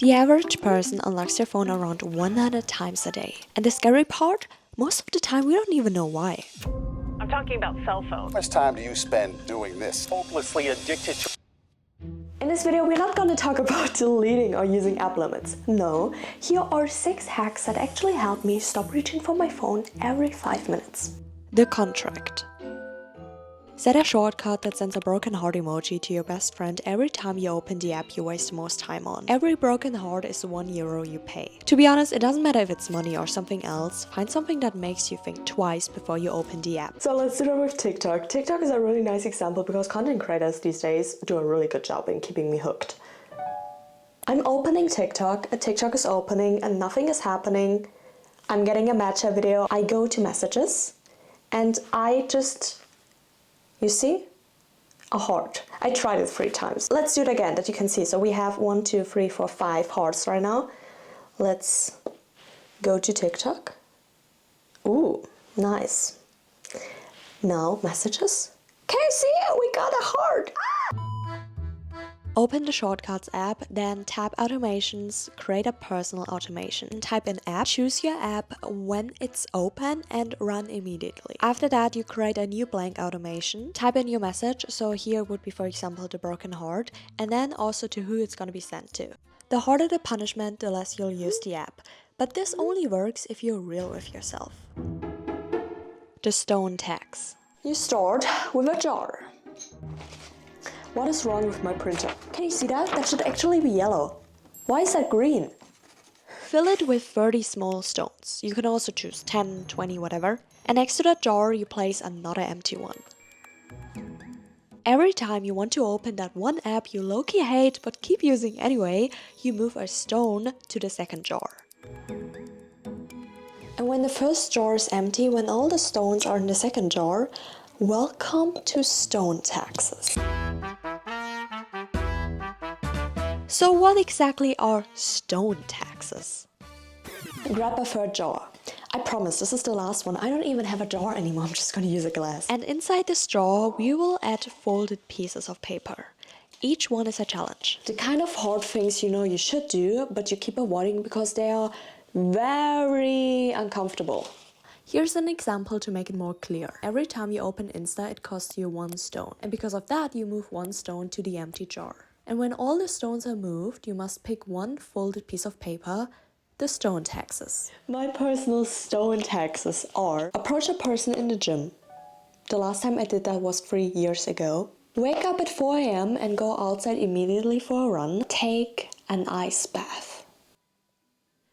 The average person unlocks their phone around 100 times a day. And the scary part? Most of the time we don't even know why. I'm talking about cell phones. How much time do you spend doing this? Hopelessly addicted to. In this video, we're not gonna talk about deleting or using app limits. No, here are 6 hacks that actually help me stop reaching for my phone every 5 minutes. The contract. Set a shortcut that sends a broken heart emoji to your best friend every time you open the app you waste the most time on. Every broken heart is €1 you pay. To be honest, it doesn't matter if it's money or something else, find something that makes you think twice before you open the app. So let's do that with TikTok. TikTok is a really nice example because content creators these days do a really good job in keeping me hooked. I'm opening TikTok, a TikTok is opening and nothing is happening. I'm getting a matcha video. I go to messages and you see? A heart. I tried it 3 times. Let's do it again that you can see. So we have 1, 2, 3, 4, 5 hearts right now. Let's go to TikTok. Ooh, nice. Now messages. Can you see it? We got a heart. Open the Shortcuts app, then tap Automations, create a personal automation. Type in app, choose your app when it's open and run immediately. After that, you create a new blank automation. Type in your message, so here would be for example the broken heart, and then also to who it's gonna be sent to. The harder the punishment, the less you'll use the app. But this only works if you're real with yourself. The stone tax. You start with a jar. What is wrong with my printer? Can you see that? That should actually be yellow. Why is that green? Fill it with 30 small stones. You can also choose 10, 20, whatever. And next to that jar, you place another empty one. Every time you want to open that one app you low-key hate but keep using anyway, you move a stone to the second jar. And when the first jar is empty, when all the stones are in the second jar, welcome to stone taxes. So what exactly are stone taxes? Grab a third jar. I promise this is the last one. I don't even have a jar anymore, I'm just gonna use a glass. And inside this jar we will add folded pieces of paper. Each one is a challenge. The kind of hard things you know you should do, but you keep avoiding because they are very uncomfortable. Here's an example to make it more clear. Every time you open Insta, it costs you 1 stone. And because of that, you move 1 stone to the empty jar. And when all the stones are moved, you must pick one folded piece of paper, the stone taxes. My personal stone taxes are: approach a person in the gym. The last time I did that was 3 years ago. Wake up at 4 AM and go outside immediately for a run. Take an ice bath.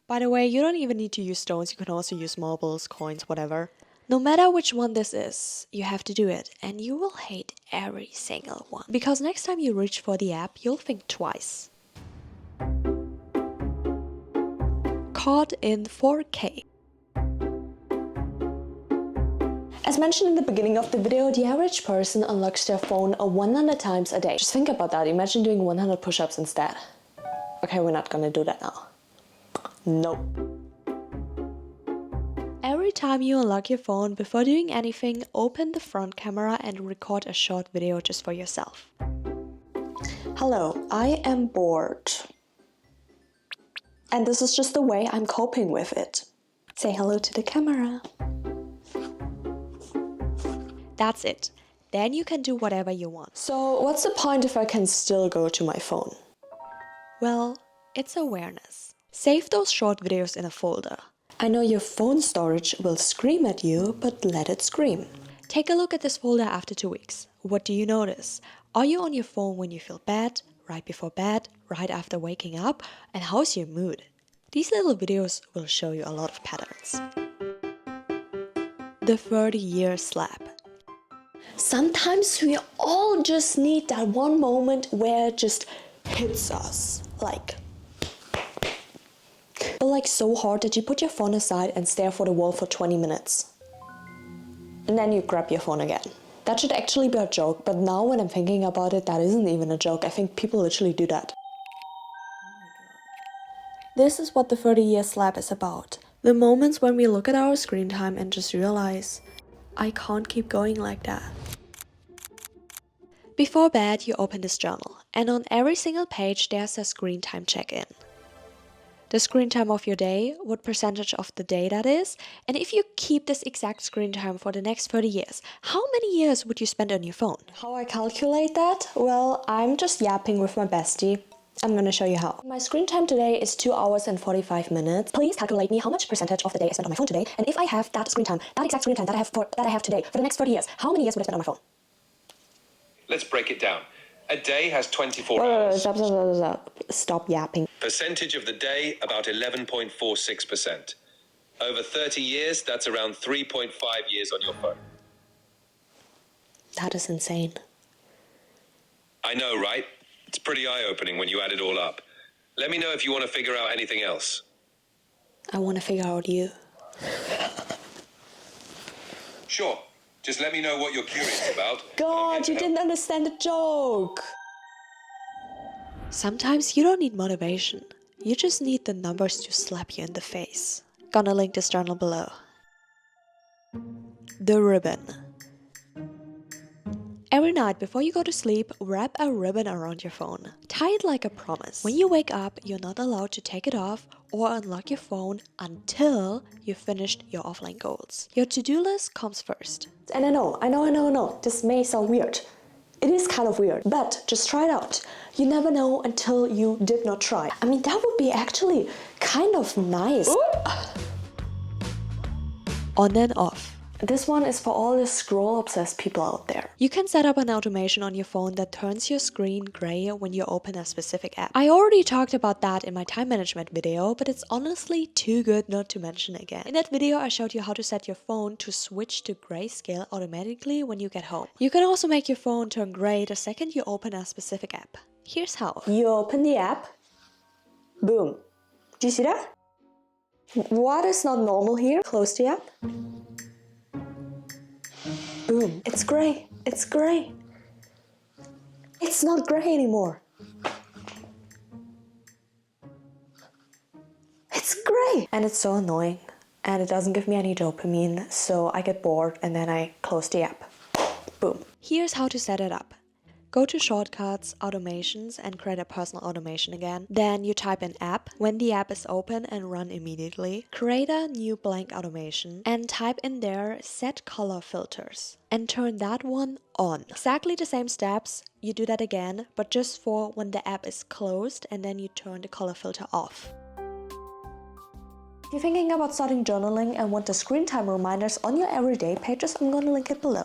By the way, you don't even need to use stones, you can also use marbles, coins, whatever. No matter which one this is, you have to do it, and you will hate every single one. Because next time you reach for the app, you'll think twice. Caught in 4K. As mentioned in the beginning of the video, the average person unlocks their phone 100 times a day. Just think about that, imagine doing 100 push-ups instead. Okay, we're not gonna do that now. Nope. Every time you unlock your phone, before doing anything, open the front camera and record a short video just for yourself. Hello, I am bored. And this is just the way I'm coping with it. Say hello to the camera. That's it. Then you can do whatever you want. So what's the point if I can still go to my phone? Well, it's awareness. Save those short videos in a folder. I know your phone storage will scream at you, but let it scream. Take a look at this folder after 2 weeks. What do you notice? Are you on your phone when you feel bad, right before bed, right after waking up? And how's your mood? These little videos will show you a lot of patterns. The 30-year slap. Sometimes we all just need that one moment where it just hits us. Like so hard that you put your phone aside and stare for the wall for 20 minutes. And then you grab your phone again. That should actually be a joke, but now when I'm thinking about it, that isn't even a joke. I think people literally do that. This is what the 30-year slap is about. The moments when we look at our screen time and just realize, I can't keep going like that. Before bed, you open this journal, and on every single page there's a screen time check-in. the screen time of your day, what percentage of the day that is, and if you keep this exact screen time for the next 30 years, how many years would you spend on your phone? How I calculate that? Well, I'm just yapping with my bestie. I'm gonna show you how. My screen time today is 2 hours and 45 minutes. Please calculate me how much percentage of the day I spent on my phone today, and if I have that screen time, that exact screen time that I have today for the next 30 years, how many years would I spend on my phone? Let's break it down. A day has 24 Wait, hours. Stop yapping. Percentage of the day, about 11.46%. Over 30 years, that's around 3.5 years on your phone. That is insane. I know, right? It's pretty eye-opening when you add it all up. Let me know if you want to figure out anything else. I want to figure out you. Sure. Just let me know what you're curious about. God, you didn't understand the joke. Sometimes you don't need motivation. You just need the numbers to slap you in the face. Gonna link this journal below. The ribbon. Every night before you go to sleep, wrap a ribbon around your phone. Tie it like a promise. When you wake up, you're not allowed to take it off or unlock your phone until you've finished your offline goals. Your to-do list comes first. And I know, this may sound weird. It is kind of weird, but just try it out. You never know until you did not try. I mean, that would be actually kind of nice. On and off. This one is for all the scroll-obsessed people out there. You can set up an automation on your phone that turns your screen gray when you open a specific app. I already talked about that in my time management video, but it's honestly too good not to mention again. In that video, I showed you how to set your phone to switch to grayscale automatically when you get home. You can also make your phone turn gray the second you open a specific app. Here's how. You open the app. Boom. Do you see that? What is not normal here? Close the app. Boom. It's gray. It's gray. It's not gray anymore. It's gray. And it's so annoying. And it doesn't give me any dopamine. So I get bored and then I close the app. Boom. Here's how to set it up. Go to Shortcuts, Automations, and create a personal automation again. Then you type in app. When the app is open and run immediately, create a new blank automation and type in there set color filters and turn that one on. Exactly the same steps. You do that again, but just for when the app is closed, and then you turn the color filter off. If you're thinking about starting journaling and want the screen time reminders on your everyday pages, I'm gonna link it below.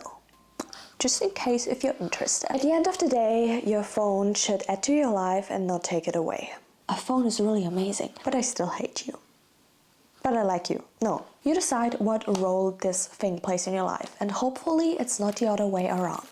Just in case if you're interested. At the end of the day, your phone should add to your life and not take it away. A phone is really amazing, but I still hate you. But I like you. No, you decide what role this thing plays in your life, and hopefully it's not the other way around.